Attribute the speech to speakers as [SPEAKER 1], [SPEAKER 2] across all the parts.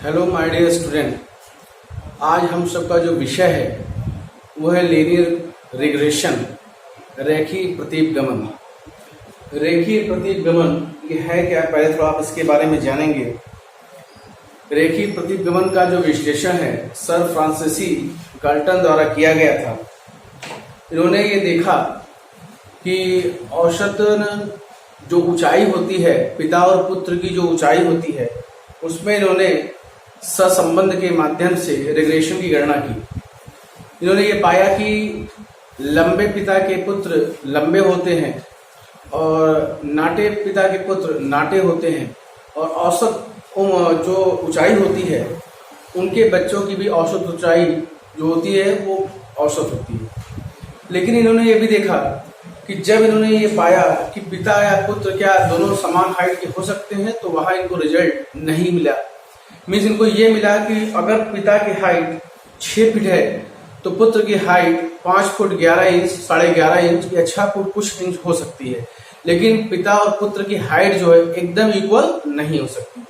[SPEAKER 1] Hello my dear student. आज हम सबका जो विषय है वो है लीनियर रिग्रेशन, रेखीय प्रतीपगमन। रेखीय प्रतीपगमन ये है क्या, पहले थोड़ा आप इसके बारे में जानेंगे। रेखीय प्रतीपगमन का जो विश्लेषण है सर फ्रांसिस गाल्टन द्वारा किया गया था। इन्होंने ये देखा कि औसतन जो ऊंचाई होती है, पिता और पुत्र की जो ऊंचाई होती है, उसमें इन्होंने सहसंबंध के माध्यम से रिग्रेशन की गणना की। इन्होंने ये पाया कि लंबे पिता के पुत्र लंबे होते हैं और नाटे पिता के पुत्र नाटे होते हैं, और औसत जो ऊंचाई होती है उनके बच्चों की भी औसत ऊंचाई जो होती है वो औसत होती है। लेकिन इन्होंने ये भी देखा कि जब इन्होंने ये पाया कि पिता या पुत्र क्या दोनों समान हाइट के हो सकते हैं, तो वहां इनको रिजल्ट नहीं मिला। मीन्स इनको ये मिला कि अगर पिता की हाइट 6 फीट है तो पुत्र की हाइट 5 फुट 11 इंच, 11.5 इंच या 6 फुट कुछ इंच हो सकती है, लेकिन पिता और पुत्र की हाइट जो है एकदम इक्वल नहीं हो सकती।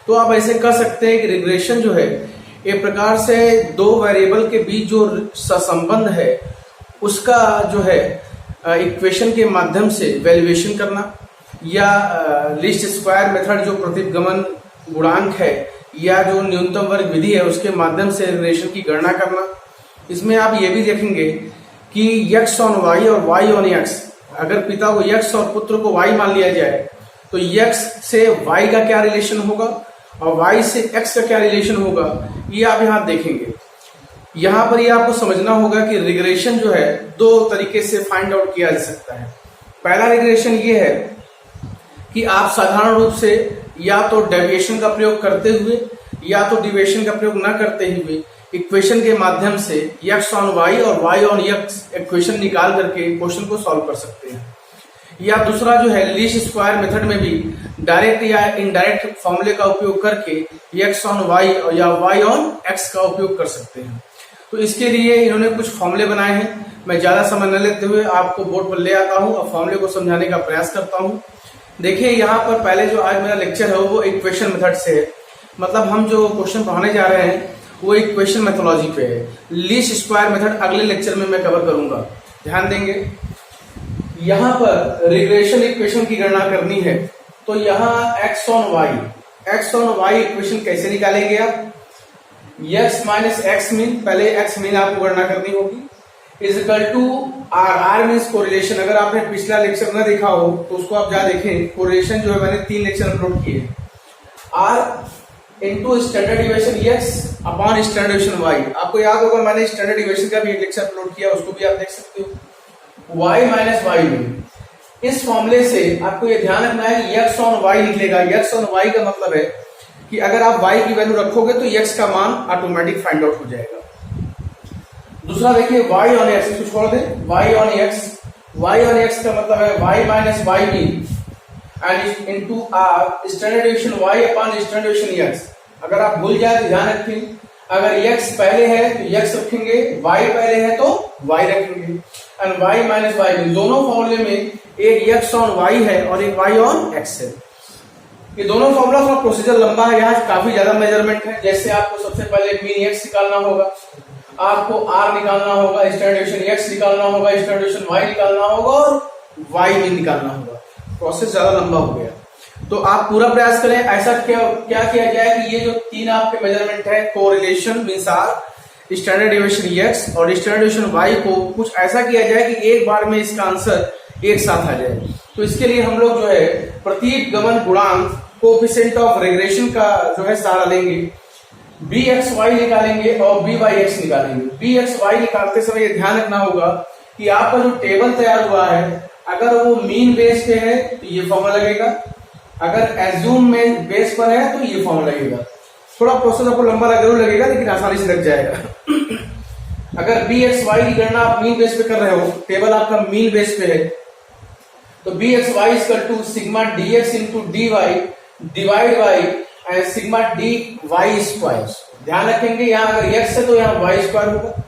[SPEAKER 1] तो आप ऐसे कह सकते हैं कि रिग्रेशन जो है एक प्रकार से दो वेरिएबल के बीच जो सहसंबंध है उसका जो है इक्वेशन के माध्यम से वैल्यूएशन करना, या लीस्ट स्क्वायर मेथड जो प्रतिगमन गुणांक है या जो न्यूनतम वर्ग विधि है उसके माध्यम से रिग्रेशन की गणना करना। इसमें आप ये भी देखेंगे कि x ऑन y और y ऑन x, अगर पिता को x और पुत्र को y मान लिया जाए तो x से y का क्या रिलेशन होगा और y से x का क्या रिलेशन होगा, ये आप यहाँ देखेंगे। यहाँ पर ये आपको समझना होगा कि रिग्रेशन जो है दो तरीके से फाइंड आउट किया जा सकता है। पहला रिग्रेशन ये है कि आप साधारण रूप से या तो डेविएशन का प्रयोग करते हुए या तो डिविएशन का प्रयोग न करते हुए इक्वेशन के माध्यम से x ऑन y और y ऑन x इक्वेशन निकाल करके क्वेश्चन को सॉल्व कर सकते हैं। या दूसरा जो है लीस्ट स्क्वायर मेथड में भी डायरेक्ट या इनडायरेक्ट फॉर्मूले का उपयोग करके x ऑन y या y ऑन x का उपयोग कर सकते हैं। तो इसके लिए इन्होंने कुछ फॉर्मूले बनाए हैं। मैं ज्यादा समय न लेते हुए आपको बोर्ड पर ले आता हूं और फॉर्मूले को समझाने का प्रयास करता हूं। देखिए यहाँ पर पहले जो आज मेरा लेक्चर है वो इक्वेशन मेथड से है, मतलब हम जो क्वेश्चन पढ़ाने जा रहे हैं वो इक्वेशन मेथोलॉजी पे है। लीस्ट स्क्वायर मेथड अगले लेक्चर में मैं कवर करूंगा, ध्यान देंगे। यहाँ पर रिग्रेशन इक्वेशन की गणना करनी है तो यहाँ x ऑन y इक्वेशन कैसे निकालेंगे आप। x माइनस एक्स मीन, पहले x मीन आपको गणना करनी होगी, is equal to r means correlation. अगर आपने पिछला लेक्चर न देखा हो तो उसको आप जा देखें। कोरिलेशन जो है मैंने 3 लेक्चर अपलोड किए। r into standard deviation x upon standard deviation y। आपको याद होगा मैंने स्टैंडर्ड डिविएशन का भी एक लेक्चर अपलोड किया, उसको भी आप देख सकते हो। y माइनस वाई मीन, इस फॉर्मूले से आपको ये ध्यान रखना है कि x ऑन y निकलेगा। x ऑन y का मतलब है कि अगर आप y की वैल्यू रखोगे तो x का मान ऑटोमेटिक फाइंड आउट हो जाएगा। दूसरा देखिए y ऑन x, इसको छोड़ दें, y ऑन x का मतलब है y minus Y mean and into r standard deviation y upon standard deviation x। अगर आप भूल जाए तो ध्यान रखें, अगर x पहले है तो x रखेंगे, y पहले है तो y रखेंगे, and y minus Y mean दोनों फॉर्मूले में एक x ऑन y है और एक y ऑन x है। ये दोनों फॉर्मूला थोड़ा प्रोसीजर लंबा है, यहाँ काफी ज्यादा मेजरमेंट है। जैसे आपको सबसे पहले मीन x निकालना होगा, आपको r निकालना होगा, स्टैंडर्ड डिविएशन x निकालना होगा, स्टैंडर्ड डिविएशन y निकालना होगा और y मीन निकालना होगा। प्रोसेस ज्यादा लंबा हो गया, तो आप पूरा प्रयास करें। ऐसा क्या किया जाए कि ये जो 3 आपके मेजरमेंट है, correlation means r, standard deviation x और स्टैंडर्ड डिविएशन y को कुछ ऐसा किया जाए कि एक बार में इसका आंसर एक साथ आ जाए। तो इसके लिए हम लोग जो है प्रतीपगमन गुणांक कोएफिशिएंट ऑफ रिग्रेशन का जो है सहारा लेंगे। bxy निकालेंगे और byx निकालेंगे। bxy निकालते समय ये ध्यान रखना होगा कि आपका जो टेबल तैयार हुआ है अगर वो मीन बेस पे है तो ये फॉर्मूला लगेगा, अगर एज्यूम में बेस पर है तो ये फॉर्मूला लगेगा। थोड़ा प्रोसेस आपको लंबा जरूर लगेगा लेकिन आसानी से लग जाएगा। अगर bxy की गणना आप मीन बेस पे कर रहे हो, टेबल आपका मीन बेस पे है, तो bxy equal to sigma dx into dy divide by sigma dy square. ध्यान रखेंगे यहाँ अगर x है तो यहाँ y स्क्वायर होगा,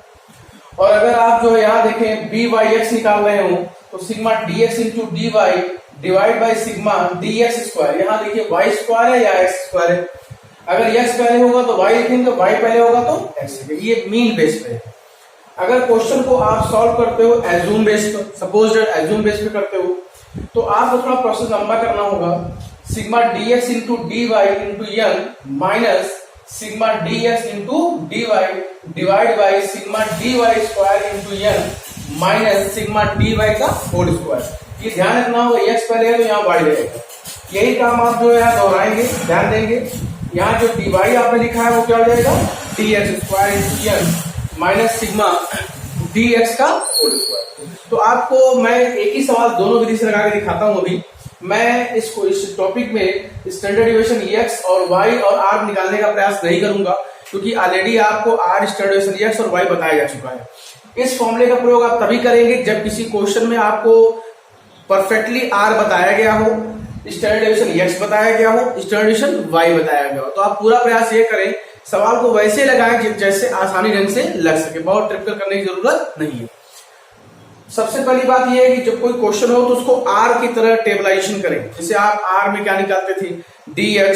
[SPEAKER 1] और अगर आप जो यहाँ देखें byx निकाल रहे हो तो sigma dx into dy divide by sigma dx square. यहाँ देखिए y स्क्वायर है या x स्क्वायर है। अगर x पहले होगा तो y लिखेंगे, y पहले होगा तो x लिखेंगे। ये मीन बेस पे है। अगर क्वेश्चन को आप सॉल्व करते हो एज्यूम बेस पर, सपोज एज्यूम बेस पे करते हो, तो आपको थोड़ा प्रोसेस लंबा करना होगा। Sigma dx into dy into n minus sigma dx into dy divide by sigma dy square into n minus sigma dy का होल स्क्वायर। ये ध्यान रखना होगा, x पहले है तो यहाँ y रहेगा। यही काम आप जो है दोहराएंगे, ध्यान देंगे। यहाँ जो dy आपने लिखा है वो क्या हो जाएगा, dx square into n minus sigma dx का होल स्क्वायर। तो आपको मैं एक ही सवाल दोनों विधि से लगा के दिखाता हूं। अभी मैं इसको इस टॉपिक में स्टैंडर्ड डिविएशन x और y और r निकालने का प्रयास नहीं करूंगा, क्योंकि ऑलरेडी आपको r स्टैंडर्ड डिविएशन x और y बताया जा चुका है। इस फॉर्मूले का प्रयोग आप तभी करेंगे जब किसी क्वेश्चन में आपको परफेक्टली r बताया गया हो, स्टैंडर्ड डिविएशन x बताया गया हो, स्टैंडर्ड डिविएशन y बताया गया हो। तो आप पूरा प्रयास ये करें, सवाल को वैसे लगाएं जैसे आसानी ढंग से लग सके, बहुत ट्रिपिकल करने की जरूरत नहीं है। सबसे पहली बात यह है कि जब कोई क्वेश्चन हो तो उसको r की तरह टेबलाइजेशन करें। जैसे आप r में क्या निकालते थे, dx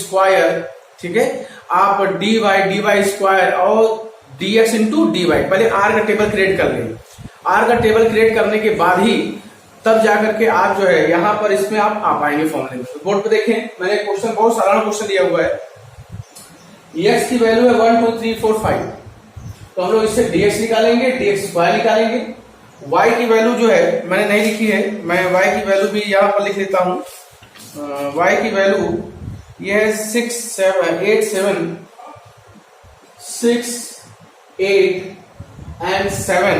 [SPEAKER 1] स्क्वायर, ठीक है, आप dy स्क्वायर और dx इंटू dy, पहले r का टेबल क्रिएट कर लेंगे। r का टेबल क्रिएट करने के बाद ही तब जाकर के आप जो है यहाँ पर इसमें आप आ पाएंगे फॉर्मूले में। बोर्ड पे देखें, मैंने क्वेश्चन बहुत साधारण क्वेश्चन दिया हुआ है। x की वैल्यू है 1 2 3 4 5, तो हम लोग इससे dx निकालेंगे, dx स्क्वायर निकालेंगे। y की वैल्यू जो है मैंने नहीं लिखी है, मैं y की वैल्यू भी यहाँ पर लिख देता हूँ। y की वैल्यू ये है 6 7 8 7 6 8 and 7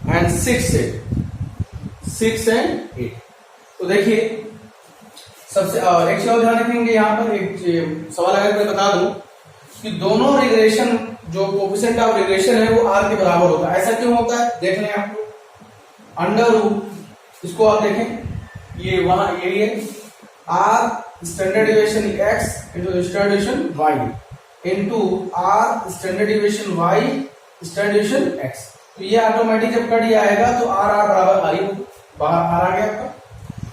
[SPEAKER 1] and 6 and 8। तो देखिए सबसे एक चीज ध्यान रखेंगे, यहाँ पर एक सवाल अगर मैं बता दूं कि दोनों रिग्रेशन जो कोफिशिएंट ऑफ रिग्रेशन है वो r के बराबर होता है। ऐसा क्यों होता है, देख लें आप लोग। अंडर रूट, इसको आप देखें, ये वहां ये r standard deviation x into standard deviation y into r standard deviation y standard deviation x। तो ये ऑटोमेटिक जब कट आएगा तो r बराबर r ही बाहर आ गया आपका।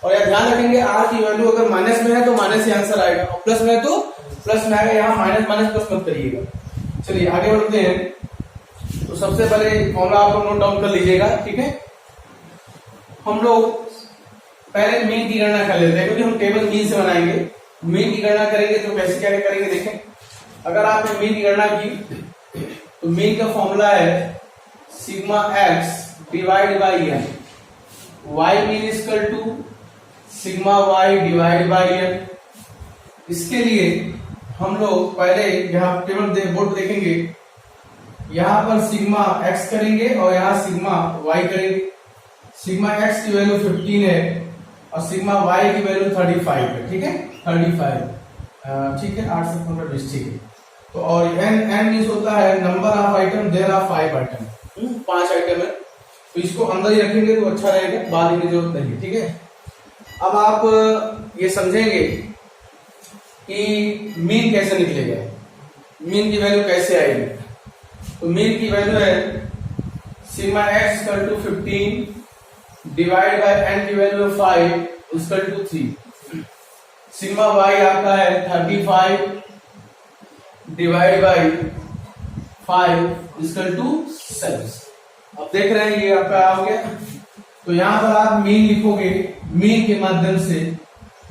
[SPEAKER 1] और यह ध्यान रखेंगे r की वैल्यू अगर माइनस में है तो माइनस ही आंसर आएगा, और प्लस में है तो प्लस में आएगा। यहाँ माइनस माइनस प्लस मत करिएगा। चलिए आगे बढ़ते हैं। तो सबसे पहले फॉर्मूला आप नोट डाउन कर लीजिएगा, ठीक है। हम लोग पहले मीन की गणना कर लेते हैं, क्योंकि हम टेबल मीन से बनाएंगे। मीन की गणना करेंगे तो कैसे क्या करेंगे देखें। अगर आपने मीन की गणना की तो मीन का फॉर्मूला है sigma x divide by n, y mean equal to sigma y divide by n। इसके लिए हम लोग पहले यहाँ टेबल बोर्ड पे देखेंगे, यहाँ पर सिग्मा x करेंगे और यहाँ सिग्मा y करेंगे। सिग्मा x की वैल्यू 15 है और सिग्मा y की वैल्यू 35 है, ठीक है, 35, ठीक है, 8 से 15 20, ठीक है। तो और n मीन्स होता है number of item, there are 5 item, 5 item है, तो इसको अंदर ही रखेंगे तो अच्छा रहेगा, बाहर लिखने की जरूरत नहीं, ठीक है। अब आप ये समझेंगे कि मीन कैसे निकलेगा, मीन की वैल्यू कैसे आएगी। तो मीन की वैल्यू है sigma x equal to 15 divide by n की value 5 equal to 3। Sigma y आपका है 35 डिवाइड बाय 5 इक्वल टू 7। अब देख रहे हैं ये आपका हो गया। तो यहां पर आप मीन लिखोगे, मीन के माध्यम से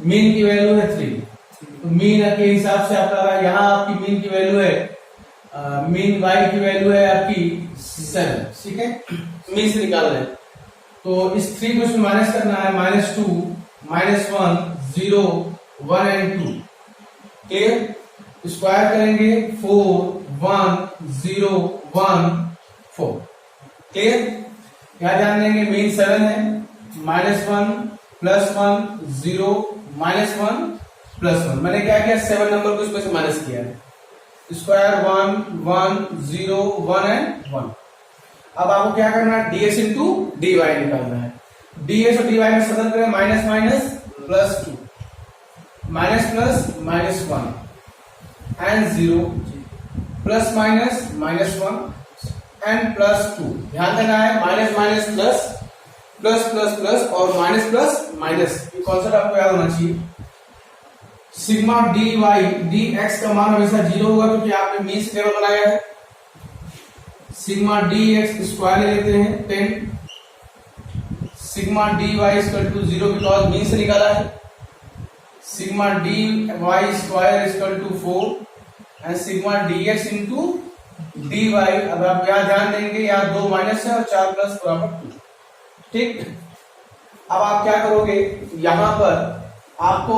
[SPEAKER 1] मीन की वैल्यू है 3, तो मीन के हिसाब से आपका यहाँ आपकी मीन की वैल्यू है मीन y की वैल्यू है आपकी 7, ठीक है, मीन से निकाल रहे हैं। तो इस 3 को इसमें माइनस करना है, -2 -1 0 1 and 2, क्लियर। स्क्वायर करेंगे 4 1 0 1 4, क्लियर। क्या ध्यान देंगे, मीन 7 है, -1 +1 0 -1 +1। मैंने क्या किया, 7 नंबर को इसमें से माइनस किया है। Square 1 1 0 1 and 1। अब आपको क्या करना है, dx इंटू dy निकालना है। dx और dy में सदन करें, minus minus +2 minus plus -1 and 0 plus minus -1 and +2। ध्यान देना है, minus minus plus plus plus plus और माइनस प्लस माइनस, ये कॉन्सेप्ट आपको याद होना चाहिए। Sigma D Y D X का मान हमेशा 0 होगा क्योंकि आपने मीन टेबल बनाया है। सिग्मा डी एक्स स्क्वायर ले लेते हैं 10, sigma D Y equal to 0 because mean से निकाला है। Sigma D Y square equal to 4 and sigma D X into D Y. अब आप यहाँ ध्यान देंगे, यहाँ 2 माइनस है और 4 प्लस बराबर 2। ठीक, अब आप क्या करोगे, यहां पर आपको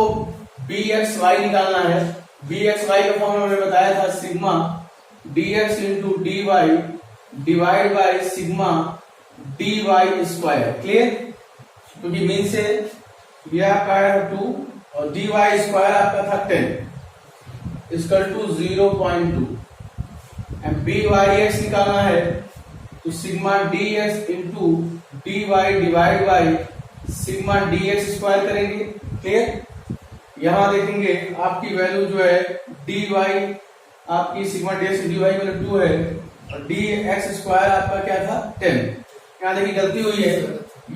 [SPEAKER 1] बी एक्स वाई निकालना है। बी एक्स वाई का फॉर्मूला मैंने बताया था, sigma D X into D Y divide by sigma D Y square. Clear, क्योंकि मीन से यह आपका है 2 और डी वाई स्क्वायर आपका था 10 equal to 0.2 and B Y X निकालना है तो sigma D X into D Y divide by sigma D X square करेंगे। क्लियर, यहां देखेंगे आपकी वैल्यू जो है डी वाई आपकी sigma D X D Y value 2 है और डी एक्स स्क्वायर आपका क्या था 10। यहाँ देखिए गलती हुई है,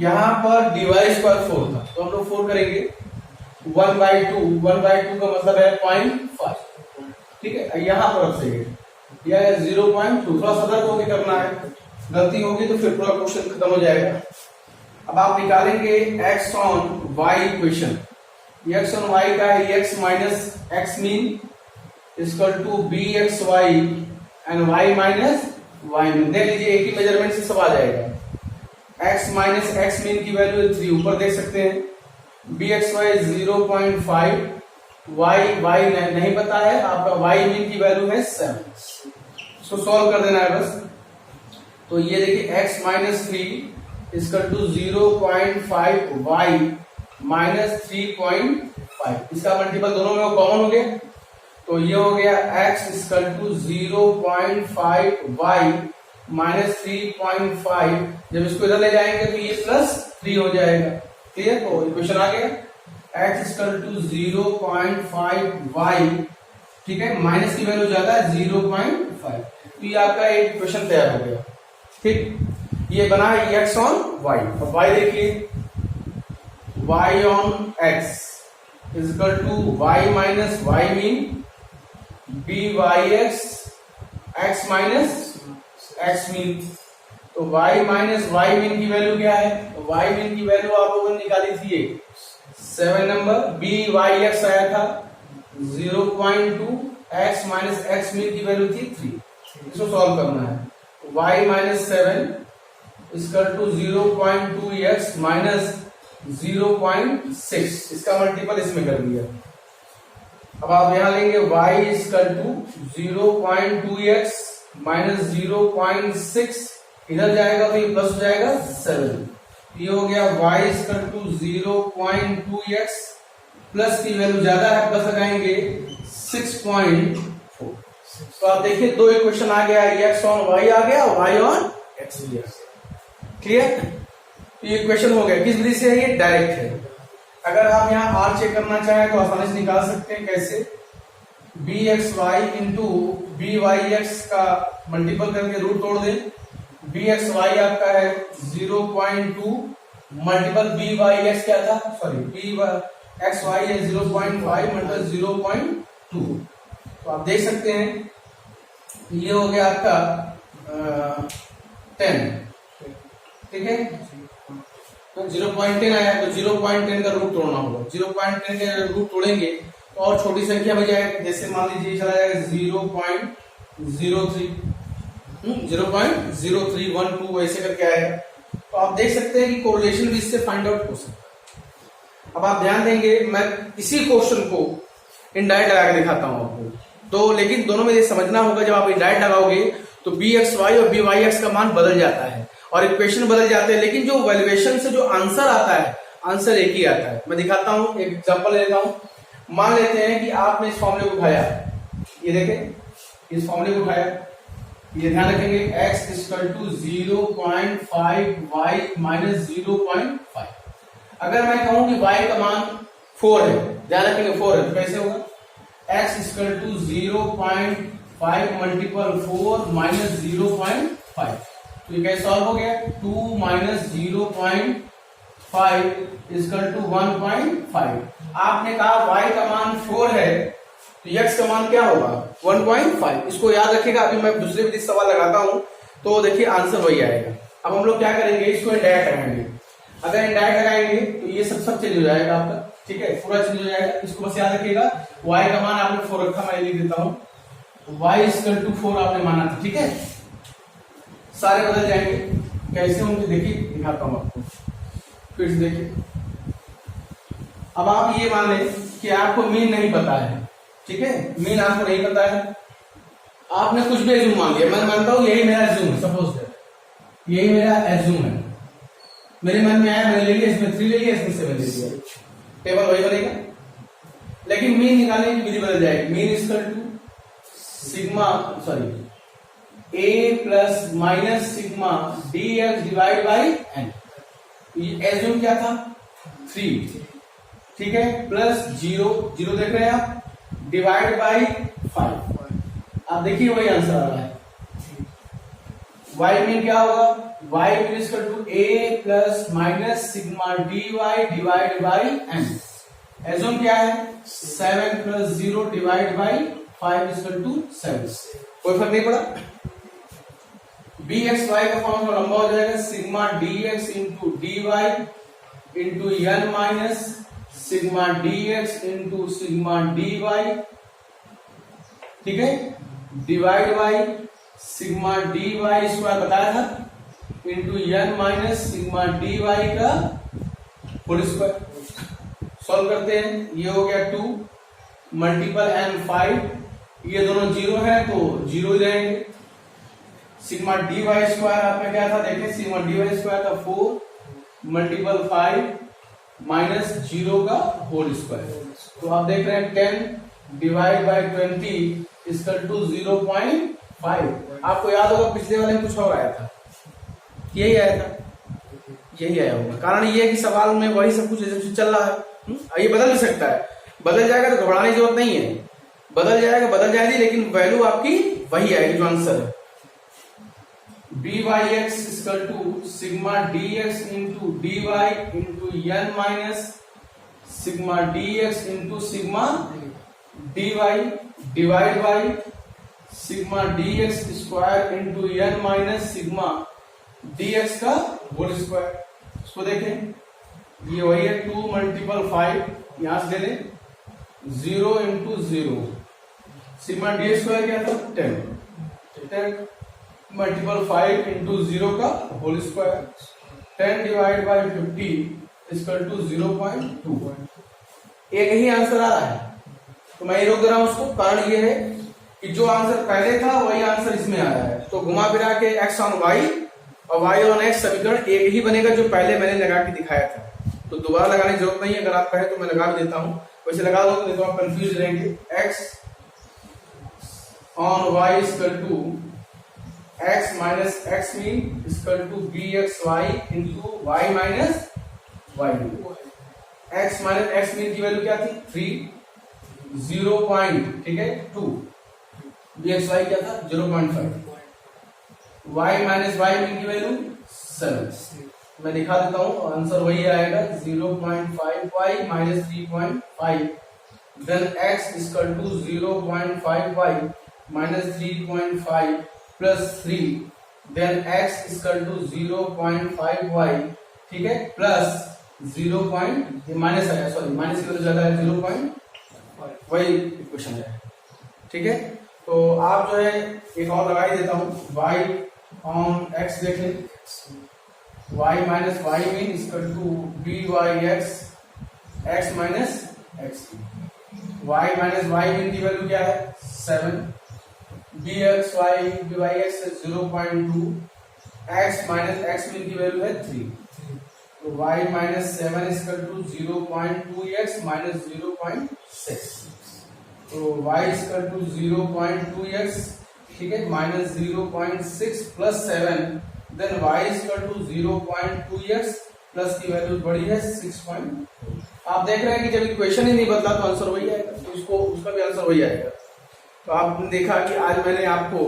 [SPEAKER 1] यहाँ पर डी वाई स्क्वायर 4 था तो हम लोग 4 करेंगे 1/2। 1/2 का मतलब है 0.5। ठीक है, यहाँ पर से यह 0.2 थोड़ा सतर्क होकर करना है, गलती होगी तो फिर पूरा क्वेश्चन खत्म हो जाएगा। अब आप निकालेंगे x on y equation. x on y का है x minus x mean equal to B X Y and y minus y mean. देख लीजिए एक ही मेजरमेंट से सब आ जाएगा। x माइनस x मीन की वैल्यू 3 ऊपर देख सकते हैं, बी एक्स वाई 0.5, y नहीं पता है आपका, y मीन की वैल्यू है 7। इसको सॉल्व कर देना है बस। तो ये देखिए x minus 3 equal to 0.5 y minus 3.5, इसका मल्टीपल दोनों में कॉमन हो गया तो ये हो गया x equal to 0.5 y minus 3.5। जब इसको इधर ले जाएंगे तो ये प्लस 3 हो जाएगा। क्लियर, तो इक्वेशन आ गया x इक्वल टू 0.5 y। ठीक है, माइनस की वैल्यू ज्यादा है 0.5, तो ये आपका एक इक्वेशन तैयार हो गया। ठीक, ये बना है x ऑन y। अब y देखिए, y on x is equal to y minus y mean b Y x minus x mean. तो y माइनस y मीन की वैल्यू क्या है, तो y मीन की वैल्यू आप लोगों ने निकाली थी 7 नंबर, बी वाई एक्स आया था 0.2, x माइनस x मीन की वैल्यू थी 3। इसको सॉल्व करना है, y minus 7 equal to 0.2x minus 0.6, इसका मल्टीपल इसमें कर दिया। अब आप यहां लेंगे y equal to 0.2x minus 0.6, इधर जाएगा तो ये प्लस हो जाएगा 7। ये हो गया y equal to 0.2x plus की वैल्यू ज्यादा है, प्लस लगाएंगे 6.4। तो आप देखिए दो इक्वेशन आ गया, x ऑन y आ गया, y ऑन x भी आ गया। क्लियर, ये इक्वेशन हो गया। किस विधि से है, ये डायरेक्ट है। अगर आप यहाँ r चेक करना चाहें तो आसानी से निकाल सकते हैं। कैसे, B X Y into B Y X का मल्टीपल करके रूट तोड़ दें। बी एक्स वाई आपका है 0.2 मल्टीपल बी वाई एक्स क्या था, सॉरी बी एक्स वाई है 0.5 मल्टीपल 0.2। तो आप देख सकते हैं ये हो गया आपका 10। ठीक है, तो 0.10 आया तो 0.10 का रूट तोड़ना होगा। 0.10 का रूट तोड़ेंगे तो और छोटी संख्या में जाएगा, जैसे मान लीजिए चला जाएगा 0.03, 0.0312 ऐसे करके आएगा। तो आप देख सकते हैं कि कोरिलेशन भी इससे फाइंड आउट हो सकता है। अब आप ध्यान देंगे, मैं इसी क्वेश्चन को इनडायरेक्ट लगा के दिखाता हूं आपको, तो लेकिन दोनों में ये समझना होगा, जब आप इनडायरेक्ट लगाओगे तो बी एक्स वाई और बी वाई एक्स का मान बदल जाता है और इक्वेशन बदल जाते हैं, लेकिन जो वैल्यूएशन से जो आंसर आता है, आंसर एक ही आता है। मैं दिखाता हूं, एक एग्जांपल लेता हूं। मान लेते हैं कि आपने इस फॉर्मूले को उठाया, ये देखें इस फॉर्मूले को उठाया, ये ध्यान रखेंगे x equal to 0.5 y minus 0.5। अगर मैं कहूं कि y का मान 4 है, ध्यान रखेंगे 4 है, तो कैसे होगा, x equal to 0.5 multiple 4 minus 0.5। तो ये कैसे सॉल्व हो गया, 2 माइनस 0.5 इक्वल टू 1.5। आपने कहा y का मान 4 है तो x का मान क्या होगा 1.5। इसको याद रखिएगा। अभी मैं दूसरे भी सवाल लगाता हूं तो देखिए आंसर वही आएगा। अब हम लोग क्या करेंगे, इसको इंडायरेक्ट लगाएंगे। अगर इंडायरेक्ट लगाएंगे तो ये सब चेंज हो जाएगा आपका, ठीक है, पूरा चेंज हो जाएगा। इसको बस याद रखिएगा, y का मान आपने 4 रखा, मैं लिख देता हूं y = 4 आपने माना था, ठीक है। सारे बदल जाएंगे, कैसे होंगे देखिए, दिखाता हूं आपको, फिर से देखिए। अब आप ये मान लें कि आपको मीन नहीं पता है, ठीक है, मीन आपको नहीं पता है, आपने कुछ भी एज्यूम मान लिया। मैं मानता हूं यही मेरा एज्यूम है, सपोज दैट यही मेरा एज्यूम है, मेरे मन में आया, मैंने ले लिया, इसमें 3 ले लिया, इसमें 7 ले लिया, टेबल वही बनेगा। लेकिन मीन निकालने की विधि बदल जाएगी। Mean sigma a plus minus sigma dx divide by n। ये एज्यूम क्या था 3, ठीक है, प्लस 0 देख रहे हैं आप, डिवाइड बाई 5। आप देखिए वही आंसर आ रहा है। y मीन क्या होगा, y mean a plus minus sigma dy divide by n। Assume क्या है 7 प्लस 0 डिवाइड बाई 5 = 7। कोई फर्क नहीं पड़ा। bx y का फॉर्मूला लंबा हो जाएगा, sigma dx into dy into n minus sigma dx into sigma dy, ठीक है, divide by sigma dy square बताया था into n minus sigma dy का होल स्क्वायर। सॉल्व करते हैं, ये हो गया 2 मल्टीपल n 5, ये दोनों 0 है तो 0 ही रहेंगे। सिग्मा dy स्क्वायर आपने क्या था देखिए, सिग्मा dy स्क्वायर था 4 मल्टीपल 5 माइनस 0 का होल स्क्वायर। तो आप देख रहे हैं 10 डिवाइड बाई 20 = 0.5। आपको याद होगा पिछले वाले में कुछ और आया था, यही आया था, यही आया होगा। कारण ये है कि सवाल में वही सब कुछ चल रहा है। ये बदल भी सकता है, बदल जाएगा तो घबराने की जरूरत नहीं है, बदल जाएगी, लेकिन वैल्यू आपकी वही आएगी जो आंसर है। byx = sigma dx into dy into n minus sigma dx into sigma dy divide by sigma dx square into n minus sigma dx का होल स्क्वायर। इसको देखें, ये वही है 2 मल्टीपल 5, यहां से ले लें 0 इंटू 0, सिग्मा डी स्क्वायर क्या था 10 मल्टीपल 5 इंटू 0 का होल स्क्वायर, 10 डिवाइड बाई 50 = 0.2। एक ही आंसर आ रहा है, तो मैं ये रोक दे रहा हूं उसको। कारण ये है कि जो आंसर पहले था वही आंसर इसमें आ रहा है, तो घुमा फिरा के x ऑन y और y ऑन x समीकरण एक ही बनेगा जो पहले मैंने लगा के दिखाया था। तो दोबारा लगाने की जरूरत नहीं है, अगर आप कहें तो मैं लगा भी देता हूं, वैसे लगा दो नहीं तो आप कंफ्यूज रहेंगे। x on y = x minus x mean = bxy into y minus y mean. x minus x mean की वैल्यू क्या थी 3, 0 पॉइंट, ठीक है 2, bxy क्या था 0.5, y माइनस y मीन की वैल्यू 7। मैं दिखा देता हूं, आंसर वही आएगा 0.5y minus 3.5, then x = 0.5y minus 3.5 plus 3, then x = 0.5y, ठीक है, प्लस 0. माइनस आया, सॉरी माइनस की वजह ज्यादा है 0.5, वही इक्वेशन है, ठीक है। तो आप जो है एक और लगा ही देता हूं, y ऑन x देखें, y minus y mean = byx x minus x, y minus y mean की वैल्यू क्या है 7, bxy byx 0.2, x minus x mean की वैल्यू है 3, तो y माइनस 7 = 0.2x माइनस 0.6, तो y = 0.2x, ठीक है, minus 0.6 plus 7, then y = 0.2x plus की वैल्यू बड़ी है 6. आप देख रहे हैं कि जब इक्वेशन ही नहीं बदला तो आंसर वही आएगा, तो इसको उसका भी आंसर वही आएगा। तो आपने देखा कि आज मैंने आपको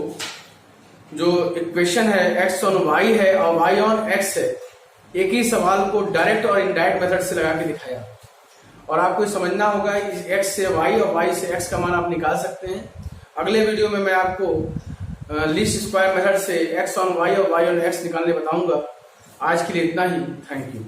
[SPEAKER 1] जो इक्वेशन है x ऑन y है और y ऑन x है, एक ही सवाल को डायरेक्ट और इनडायरेक्ट मेथड से लगा के दिखाया। और आपको समझना होगा इस x से y और y से x का मान आप निकाल सकते हैं। अगले वीडियो में मैं आपको लीस्ट स्क्वायर मेथड से x ऑन y और y ऑन x निकालने बताऊंगा। आज के लिए इतना ही। Thank you.